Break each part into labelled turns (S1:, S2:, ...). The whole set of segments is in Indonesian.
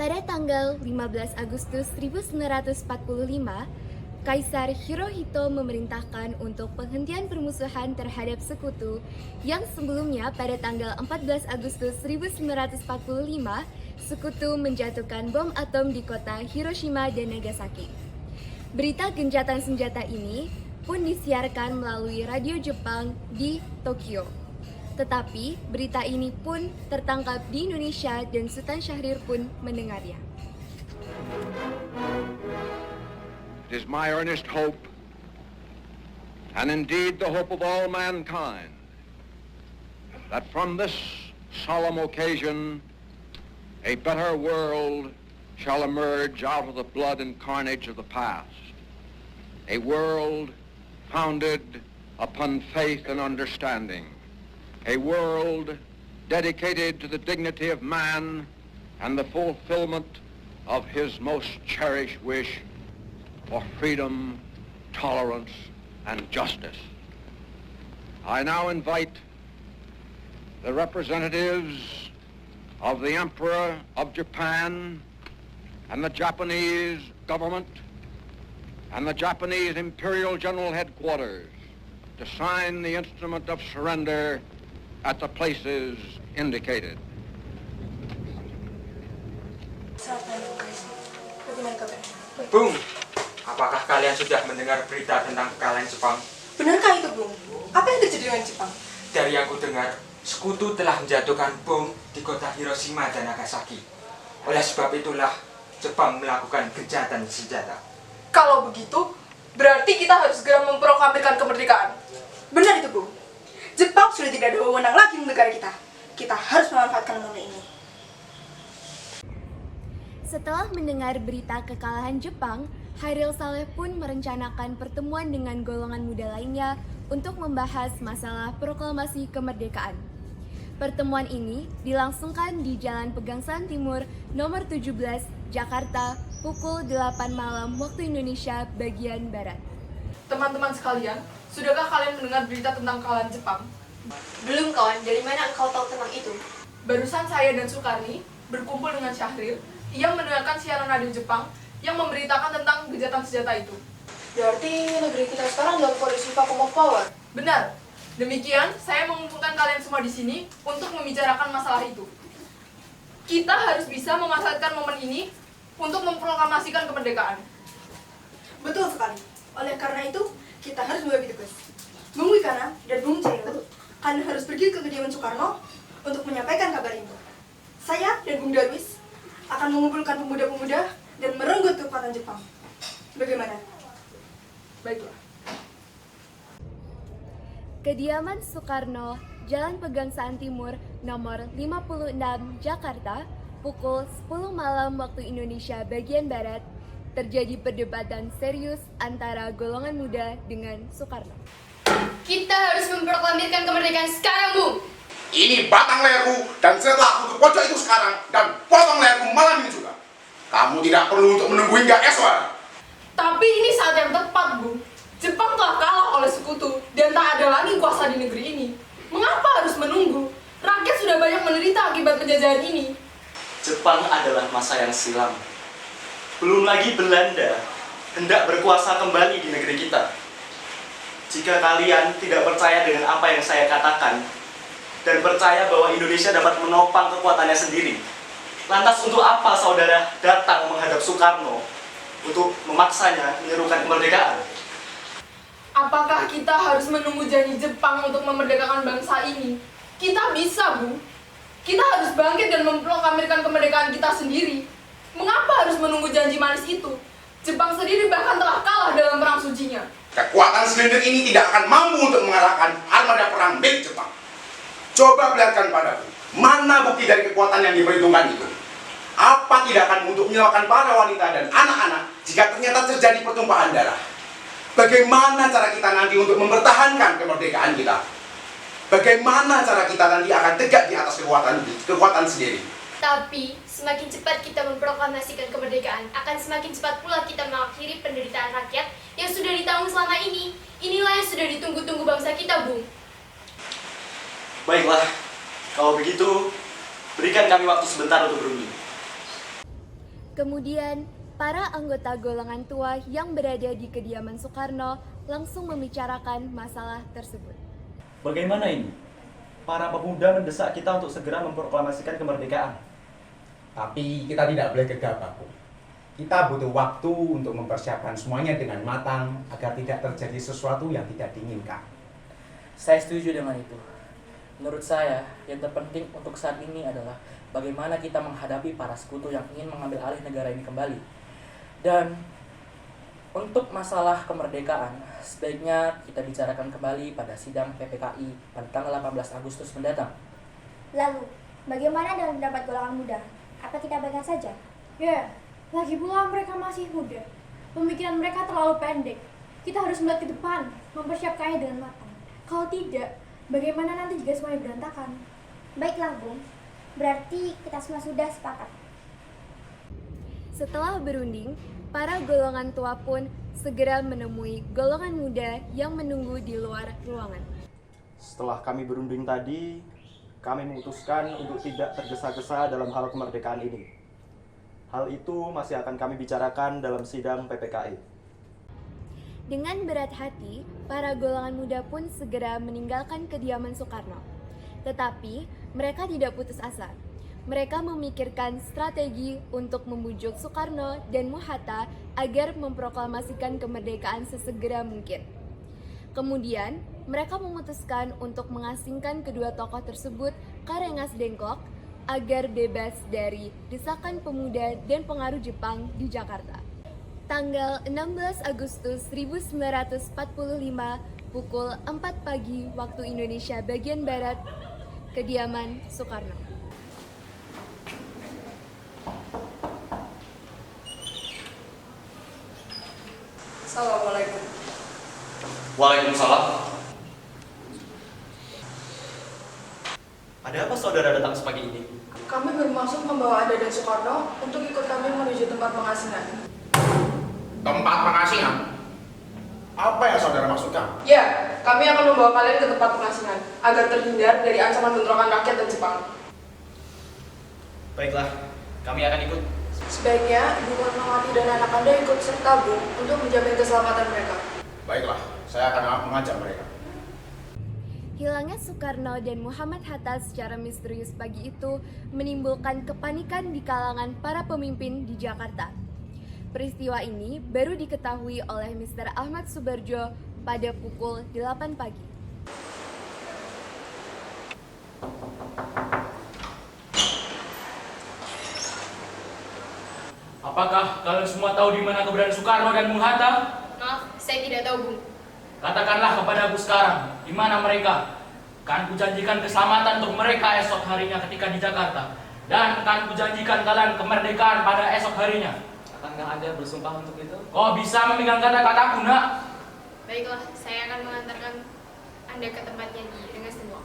S1: Pada tanggal 15 Agustus 1945, Kaisar Hirohito memerintahkan untuk penghentian permusuhan terhadap sekutu yang sebelumnya pada tanggal 14 Agustus 1945, sekutu menjatuhkan bom atom di kota Hiroshima dan Nagasaki. Berita gencatan senjata ini pun disiarkan melalui radio Jepang di Tokyo. Tetapi berita ini pun tertangkap di Indonesia dan Sultan Syahrir pun mendengarnya.
S2: It is my earnest hope, and indeed the hope of all mankind, that from this solemn occasion a better world shall emerge out of the blood and carnage of the past. A world founded upon faith and understanding. A world dedicated to the dignity of man and the fulfillment of his most cherished wish for freedom, tolerance, and justice. I now invite the representatives of the Emperor of Japan and the Japanese government and the Japanese Imperial General Headquarters to sign the instrument of surrender at the places indicated.
S3: Bung, apakah kalian sudah mendengar berita tentang kekalahan Jepang?
S4: Benarkah itu, Bung? Apa yang terjadi dengan Jepang?
S3: Dari yang kudengar, sekutu telah menjatuhkan bom di kota Hiroshima dan Nagasaki. Oleh sebab itulah, Jepang melakukan gencatan senjata.
S4: Kalau begitu, berarti kita harus segera memproklamirkan kemerdekaan. Benar itu, Bung. Jepang sudah tidak ada wewenang lagi di negara kita. Kita harus memanfaatkan momen ini.
S1: Setelah mendengar berita kekalahan Jepang, Hairil Saleh pun merencanakan pertemuan dengan golongan muda lainnya untuk membahas masalah proklamasi kemerdekaan. Pertemuan ini dilangsungkan di Jalan Pegangsaan Timur nomor 17, Jakarta, pukul 8 malam waktu Indonesia bagian Barat.
S4: Teman-teman sekalian, sudahkah kalian mendengar berita tentang kekalahan Jepang?
S5: Belum kawan, dari mana engkau tahu tentang itu?
S4: Barusan saya dan Sukarni berkumpul dengan Syahrir yang mendengarkan siaran radio Jepang yang memberitakan tentang gencatan senjata itu.
S5: Berarti negeri kita sekarang dalam kondisi vacuum of power.
S4: Benar. Demikian, saya mengumpulkan kalian semua di sini untuk membicarakan masalah itu. Kita harus bisa memanfaatkan momen ini untuk memproklamasikan kemerdekaan.
S6: Betul sekali. Oleh karena itu, kita harus membagi tugas. Bung Wikana dan Bung Jailo, kalian harus pergi ke kediaman Soekarno untuk menyampaikan kabar ini. Saya dan Bung Darwis akan mengumpulkan pemuda-pemuda dan merenggut kekuatan Jepang. Bagaimana?
S4: Baiklah.
S1: Kediaman Soekarno, Jalan Pegangsaan Timur nomor 56, Jakarta, pukul 10 malam waktu Indonesia bagian Barat, terjadi perdebatan serius antara golongan muda dengan Soekarno.
S5: Kita harus memproklamirkan kemerdekaan sekarang, Bung.
S7: Ini batang leherku dan setelah aku ke pojok itu sekarang dan potong leherku malam ini juga. Kamu tidak perlu untuk menunggu hingga esok hari.
S4: Tapi ini saat yang tepat, Bung. Jepang telah kalah oleh sekutu dan tak ada lagi kuasa di negeri ini. Mengapa harus menunggu? Rakyat sudah banyak menderita akibat penjajahan ini.
S8: Jepang adalah masa yang silam. Belum lagi Belanda hendak berkuasa kembali di negeri kita. Jika kalian tidak percaya dengan apa yang saya katakan dan percaya bahwa Indonesia dapat menopang kekuatannya sendiri, lantas untuk apa saudara datang menghadap Soekarno untuk memaksanya menyerukan kemerdekaan?
S4: Apakah kita harus menunggu janji Jepang untuk memerdekakan bangsa ini? Kita bisa, Bu. Kita harus bangkit dan memproklamirkan kemerdekaan kita sendiri. Mengapa harus menunggu janji manis itu? Jepang sendiri bahkan telah kalah dalam perang sucinya.
S7: Kekuatan silinder ini tidak akan mampu untuk mengalahkan armada perang milik Jepang. Coba perlihatkan padaku, mana bukti dari kekuatan yang diperhitungkan itu? Apa tidak akan untuk menyelamatkan para wanita dan anak-anak jika ternyata terjadi pertumpahan darah? Bagaimana cara kita nanti untuk mempertahankan kemerdekaan kita? Bagaimana cara kita nanti akan tegak di atas kekuatan sendiri?
S5: Tapi, semakin cepat kita memproklamasikan kemerdekaan, akan semakin cepat pula kita mengakhiri penderitaan rakyat yang sudah ditanggung selama ini. Inilah yang sudah ditunggu-tunggu bangsa kita, Bung.
S8: Baiklah, kalau begitu, berikan kami waktu sebentar untuk berunding.
S1: Kemudian, para anggota golongan tua yang berada di kediaman Soekarno langsung membicarakan masalah tersebut.
S8: Bagaimana ini? Para pemuda mendesak kita untuk segera memproklamasikan kemerdekaan.
S7: Tapi kita tidak boleh gegabah, Bu. Kita butuh waktu untuk mempersiapkan semuanya dengan matang agar tidak terjadi sesuatu yang tidak diinginkan.
S9: Saya setuju dengan itu. Menurut saya, yang terpenting untuk saat ini adalah bagaimana kita menghadapi para sekutu yang ingin mengambil alih negara ini kembali. Dan untuk masalah kemerdekaan, sebaiknya kita bicarakan kembali pada sidang PPKI pada tanggal 18 Agustus mendatang.
S10: Lalu, bagaimana dengan pendapat golongan muda? Apa kita bangga saja?
S4: Ya, lagi pula mereka masih muda. Pemikiran mereka terlalu pendek. Kita harus melihat ke depan, mempersiapkannya dengan matang. Kalau tidak, bagaimana nanti jika semuanya berantakan?
S10: Baiklah, Bung. Berarti kita semua sudah sepakat.
S1: Setelah berunding, para golongan tua pun segera menemui golongan muda yang menunggu di luar ruangan.
S8: Setelah kami berunding tadi, kami memutuskan untuk tidak tergesa-gesa dalam hal kemerdekaan ini. Hal itu masih akan kami bicarakan dalam sidang PPKI.
S1: Dengan berat hati, para golongan muda pun segera meninggalkan kediaman Soekarno. Tetapi, mereka tidak putus asa. Mereka memikirkan strategi untuk membujuk Soekarno dan Muhatta agar memproklamasikan kemerdekaan sesegera mungkin. Kemudian, mereka memutuskan untuk mengasingkan kedua tokoh tersebut ke Rengas Dengklok agar bebas dari desakan pemuda dan pengaruh Jepang di Jakarta. Tanggal 16 Agustus 1945 pukul 4 pagi waktu Indonesia bagian Barat, kediaman Soekarno.
S6: Assalamualaikum.
S8: Waalaikumsalam. Ada apa saudara datang sepagi ini?
S4: Kami bermaksud membawa Anda dan Soekarno untuk ikut kami menuju tempat pengasingan.
S7: Tempat pengasingan? Apa yang saudara maksudkan?
S4: Ya, kami akan membawa kalian ke tempat pengasingan agar terhindar dari ancaman bentrokan rakyat dan Jepang.
S8: Baiklah, kami akan ikut.
S4: Sebaiknya Ibu Fatmawati dan anak Anda ikut serta Bu untuk menjamin keselamatan mereka.
S7: Baiklah, saya akan mengajak mereka.
S1: Hilangnya Soekarno dan Muhammad Hatta secara misterius pagi itu menimbulkan kepanikan di kalangan para pemimpin di Jakarta. Peristiwa ini baru diketahui oleh Mr. Ahmad Subarjo pada pukul 8 pagi.
S9: Apakah kalian semua tahu di mana keberadaan Soekarno dan Bung Hatta?
S5: Maaf, saya tidak tahu, Bung.
S9: Katakanlah kepada aku sekarang, di mana mereka? Kan kujanjikan keselamatan untuk mereka esok harinya ketika di Jakarta. Dan kan kujanjikan kalian kemerdekaan pada esok harinya.
S11: Akankah Anda bersumpah untuk itu?
S9: Kau bisa memegang kata-kataku, nak?
S5: Baiklah, saya akan mengantarkan Anda ke tempatnya di Rengas Dengklok.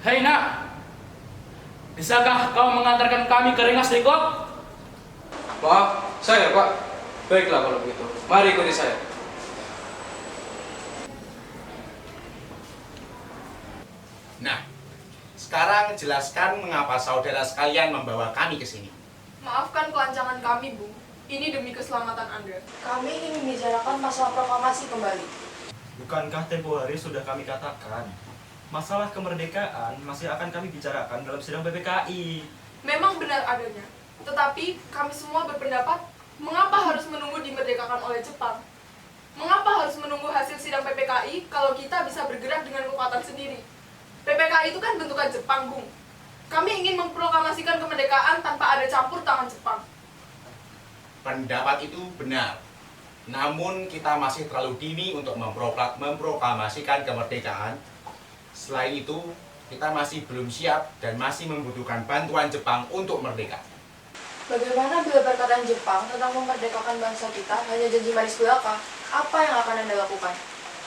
S9: Hei, nak! Bisakah kau mengantarkan kami ke Rengas Dengklok?
S11: Maaf, saya Pak. Baiklah kalau begitu. Mari ikuti saya.
S7: Nah, sekarang jelaskan mengapa saudara sekalian membawa kami ke sini.
S4: Maafkan kelancangan kami, Bu. Ini demi keselamatan Anda. Kami ingin membicarakan masalah proklamasi kembali.
S8: Bukankah tempo hari sudah kami katakan? Masalah kemerdekaan masih akan kami bicarakan dalam sidang PPKI.
S4: Memang benar adanya. Tetapi kami semua berpendapat, mengapa harus menunggu dimerdekakan oleh Jepang? Mengapa harus menunggu hasil sidang PPKI kalau kita bisa bergerak dengan kekuatan sendiri? PPKI itu kan bentukan Jepang, Bung. Kami ingin memproklamasikan kemerdekaan tanpa ada campur tangan Jepang.
S7: Pendapat itu benar. Namun kita masih terlalu dini untuk memproklamasikan kemerdekaan. Selain itu, kita masih belum siap dan masih membutuhkan bantuan Jepang untuk merdeka.
S4: Bagaimana bila perkataan Jepang tentang memerdekakan bangsa kita hanya janji manis belaka? Apa yang akan Anda lakukan?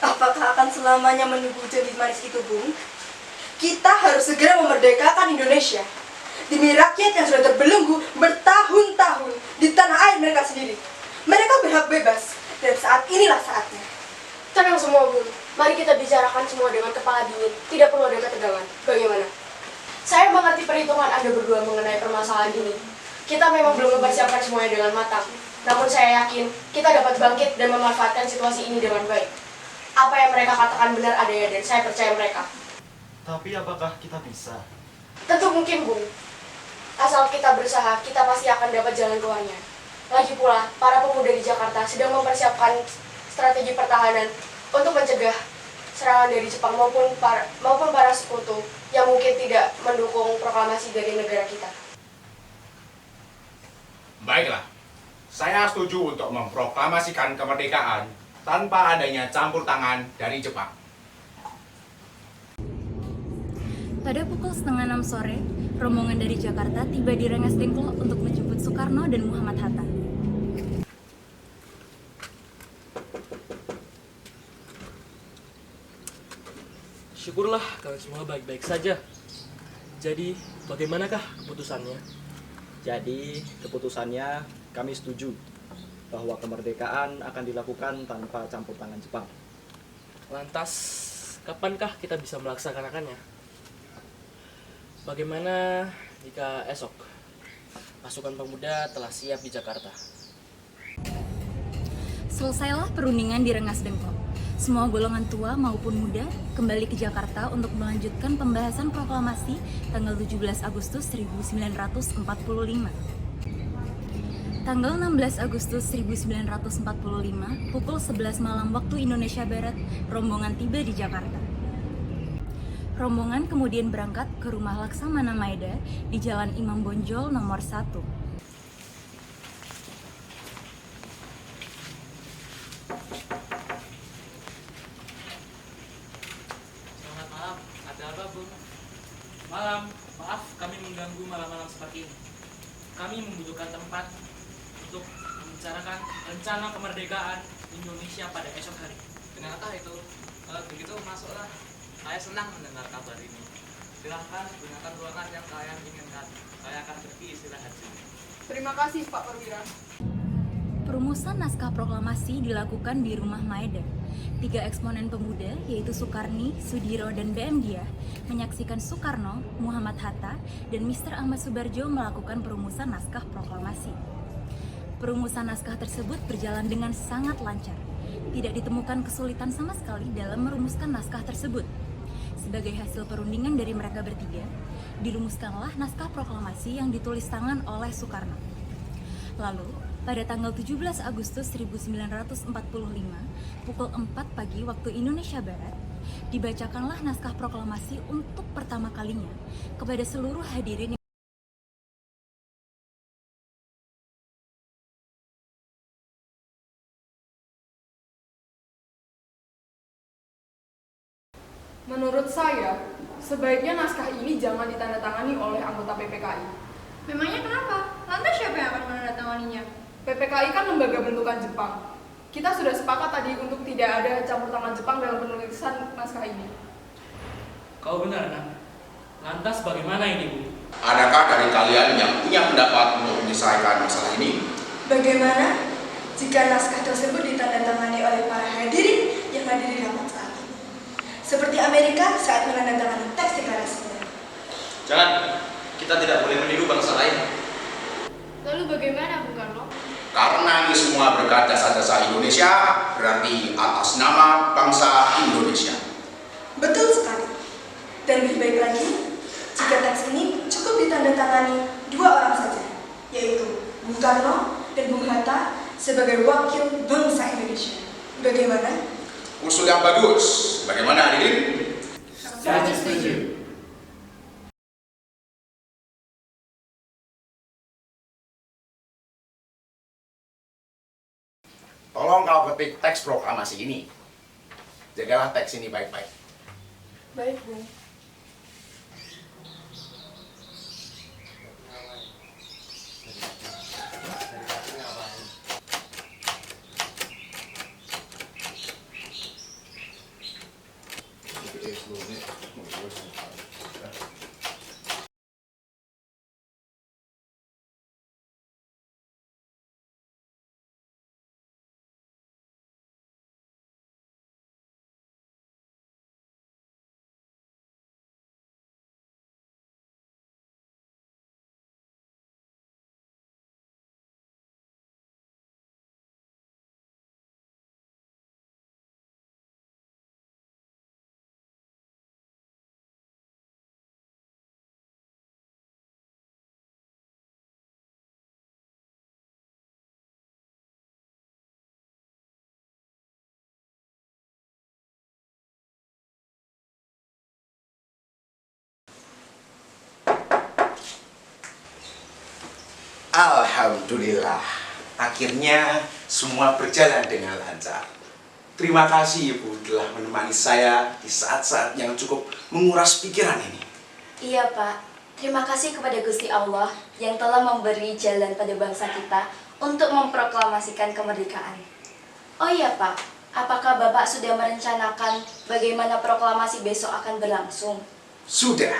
S6: Apakah akan selamanya menunggu janji manis itu, Bung? Kita harus segera memerdekakan Indonesia demi rakyat yang sudah terbelenggu bertahun-tahun di tanah air mereka sendiri. Mereka berhak bebas, dan saat inilah saatnya.
S5: Tenang semua, Bung. Mari kita bicarakan semua dengan kepala dingin. Tidak perlu ada ketegangan. Bagaimana?
S4: Saya mengerti perhitungan
S12: Anda berdua mengenai permasalahan ini. Kita memang belum mempersiapkan semuanya dengan matang. Namun saya yakin kita dapat bangkit dan memanfaatkan situasi ini dengan baik. Apa yang mereka katakan benar adanya dan saya percaya mereka.
S8: Tapi apakah kita bisa?
S12: Tentu mungkin, Bung. Asal kita berusaha, kita pasti akan dapat jalan keluarnya. Lagi pula, para pemuda di Jakarta sedang mempersiapkan strategi pertahanan untuk mencegah serangan dari Jepang maupun para sekutu yang mungkin tidak mendukung proklamasi dari negara kita.
S7: Baiklah, saya setuju untuk memproklamasikan kemerdekaan tanpa adanya campur tangan dari Jepang.
S1: Pada pukul 5:30 sore, rombongan dari Jakarta tiba di Rengas Dengklok untuk menjemput Soekarno dan Muhammad Hatta.
S9: Syukurlah kalian semua baik-baik saja. Jadi, bagaimanakah keputusannya?
S8: Jadi, keputusannya kami setuju bahwa kemerdekaan akan dilakukan tanpa campur tangan Jepang.
S9: Lantas, kapankah kita bisa melaksanakannya? Bagaimana jika esok pasukan pemuda telah siap di Jakarta?
S1: Selesailah perundingan di Rengas Dengklok. Semua golongan tua maupun muda kembali ke Jakarta untuk melanjutkan pembahasan proklamasi tanggal 17 Agustus 1945. Tanggal 16 Agustus 1945, pukul 11 malam waktu Indonesia Barat, rombongan tiba di Jakarta. Rombongan kemudian berangkat ke rumah Laksamana Maeda di Jalan Imam Bonjol nomor 1.
S9: Selamat malam, ada apa, Bung? Malam, maaf kami mengganggu malam-malam seperti ini. Kami membutuhkan tempat untuk membicarakan rencana kemerdekaan Indonesia pada esok hari.
S11: Benarkah itu? Kalau begitu masuklah. Saya senang mendengar kabar ini. Silahkan gunakan ruangan yang kalian inginkan. Saya akan pergi istirahat sini.
S4: Terima kasih, Pak Perwira.
S1: Perumusan naskah proklamasi dilakukan di rumah Maeda. 3 eksponen pemuda, yaitu Soekarni, Sudiro, dan BM Dia, menyaksikan Soekarno, Muhammad Hatta, dan Mr. Ahmad Subarjo melakukan perumusan naskah proklamasi. Perumusan naskah tersebut berjalan dengan sangat lancar. Tidak ditemukan kesulitan sama sekali dalam merumuskan naskah tersebut. Sebagai hasil perundingan dari mereka bertiga, dirumuskanlah naskah proklamasi yang ditulis tangan oleh Soekarno. Lalu, pada tanggal 17 Agustus 1945, pukul 4 pagi waktu Indonesia Barat, dibacakanlah naskah proklamasi untuk pertama kalinya kepada seluruh hadirin.
S4: Menurut saya, sebaiknya naskah ini jangan ditandatangani oleh anggota PPKI.
S6: Memangnya kenapa? Lantas siapa yang akan menandatanganinya?
S4: PPKI kan lembaga bentukan Jepang. Kita sudah sepakat tadi untuk tidak ada campur tangan Jepang dalam penulisan naskah ini.
S9: Kau benar, Nak. Lantas bagaimana ini, Bu?
S7: Adakah dari kalian yang punya pendapat untuk menyelesaikan masalah ini?
S6: Bagaimana jika naskah tersebut ditandatangani oleh para hadirin yang hadir di rapat saat ini? Seperti Amerika saat menandatangani teks deklarasinya.
S8: Jangan, kita tidak boleh meniru bangsa lain.
S5: Lalu bagaimana, Bung Karno?
S7: Karena ini semua berkat jasa-jasa Indonesia, berarti atas nama bangsa Indonesia.
S6: Betul sekali. Dan lebih baik lagi, jika teks ini cukup ditandatangani 2 orang saja, yaitu Bung Karno dan Bung Hatta sebagai wakil bangsa Indonesia. Bagaimana?
S7: Usul yang bagus. Bagaimana hadirin?
S4: Saya setuju.
S7: Tolong kau ketik teks proklamasi ini. Jagalah teks ini baik-baik.
S4: Baik, Bung.
S7: Alhamdulillah, akhirnya semua berjalan dengan lancar. Terima kasih Ibu telah menemani saya di saat-saat yang cukup menguras pikiran ini.
S12: Iya Pak, terima kasih kepada Gusti Allah yang telah memberi jalan pada bangsa kita untuk memproklamasikan kemerdekaan. Oh iya Pak, apakah Bapak sudah merencanakan bagaimana proklamasi besok akan berlangsung?
S7: Sudah,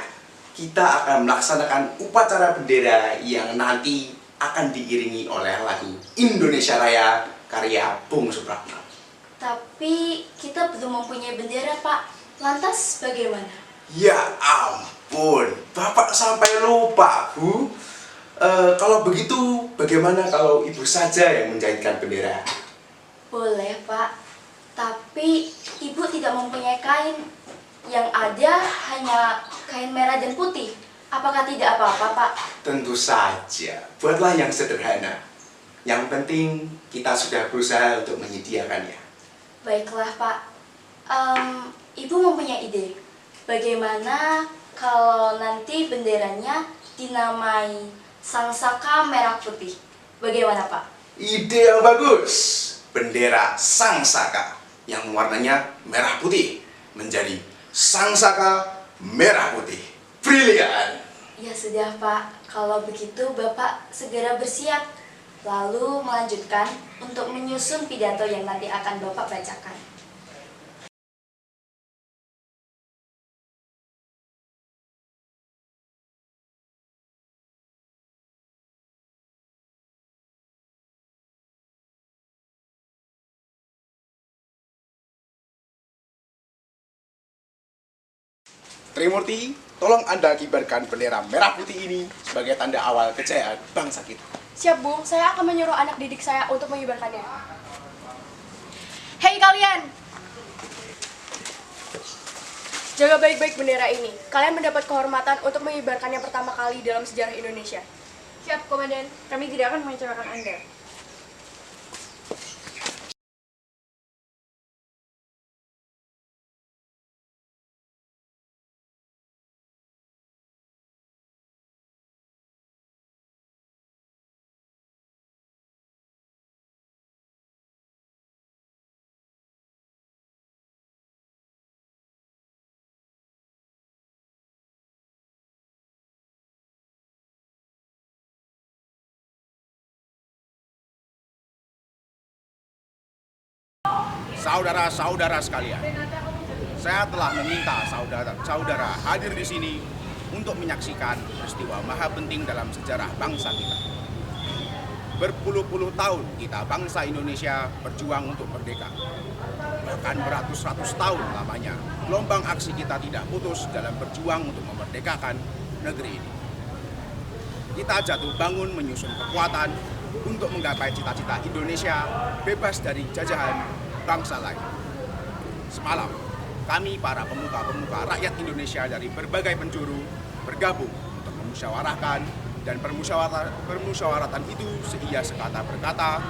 S7: kita akan melaksanakan upacara bendera yang nanti akan diiringi oleh lagu Indonesia Raya karya Bung Supratman.
S12: Tapi kita belum mempunyai bendera Pak, lantas bagaimana?
S7: Ya ampun, Bapak sampai lupa Bu. Kalau begitu, bagaimana kalau Ibu saja yang menjahitkan bendera?
S12: Boleh Pak, tapi Ibu tidak mempunyai kain. Yang ada hanya kain merah dan putih. Apakah tidak apa-apa Pak? Tentu saja, buatlah yang sederhana. Yang penting kita sudah berusaha untuk menyediakannya. Baiklah Pak, Ibu mempunyai ide. Bagaimana kalau nanti benderanya dinamai Sangsaka Merah Putih? Bagaimana Pak? Ide yang bagus. Bendera Sangsaka yang warnanya merah putih menjadi Sangsaka Merah Putih. Brilian. Ya sudah Pak, kalau begitu Bapak segera bersiap, lalu melanjutkan untuk menyusun pidato yang nanti akan Bapak bacakan.
S7: Trimurti, tolong Anda kibarkan bendera merah putih ini sebagai tanda awal kejayaan bangsa kita.
S4: Siap Bu, saya akan menyuruh anak didik saya untuk mengibarkannya. Hei kalian! Jaga baik-baik bendera ini. Kalian mendapat kehormatan untuk mengibarkannya pertama kali dalam sejarah Indonesia. Siap, Komandan. Kami tidak akan mengecewakan Anda.
S7: Saudara-saudara sekalian, saya telah meminta saudara-saudara hadir di sini untuk menyaksikan peristiwa maha penting dalam sejarah bangsa kita. Berpuluh-puluh tahun kita bangsa Indonesia berjuang untuk merdeka. Bahkan beratus-ratus tahun lamanya, gelombang aksi kita tidak putus dalam berjuang untuk memerdekakan negeri ini. Kita jatuh bangun menyusun kekuatan untuk menggapai cita-cita Indonesia bebas dari jajahan bangsa lain. Semalam, kami para pemuka-pemuka rakyat Indonesia dari berbagai penjuru bergabung untuk memusyawarahkan, dan permusyawaratan itu seia sekata berkata,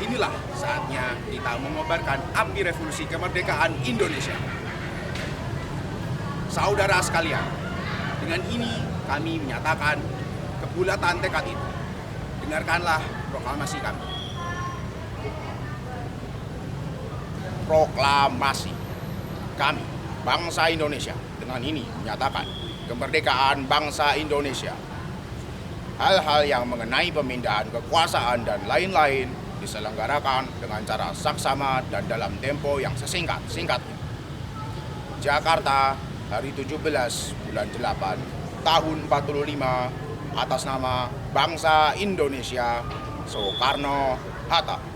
S7: inilah saatnya kita mengobarkan api revolusi kemerdekaan Indonesia. Saudara sekalian, dengan ini kami menyatakan kebulatan tekad itu. Dengarkanlah proklamasi kami. Proklamasi kami, bangsa Indonesia, dengan ini menyatakan kemerdekaan bangsa Indonesia. Hal-hal yang mengenai pemindahan kekuasaan dan lain-lain diselenggarakan dengan cara saksama dan dalam tempo yang sesingkat-singkatnya. Jakarta, hari 17 bulan 8 tahun 45, atas nama bangsa Indonesia, Soekarno-Hatta.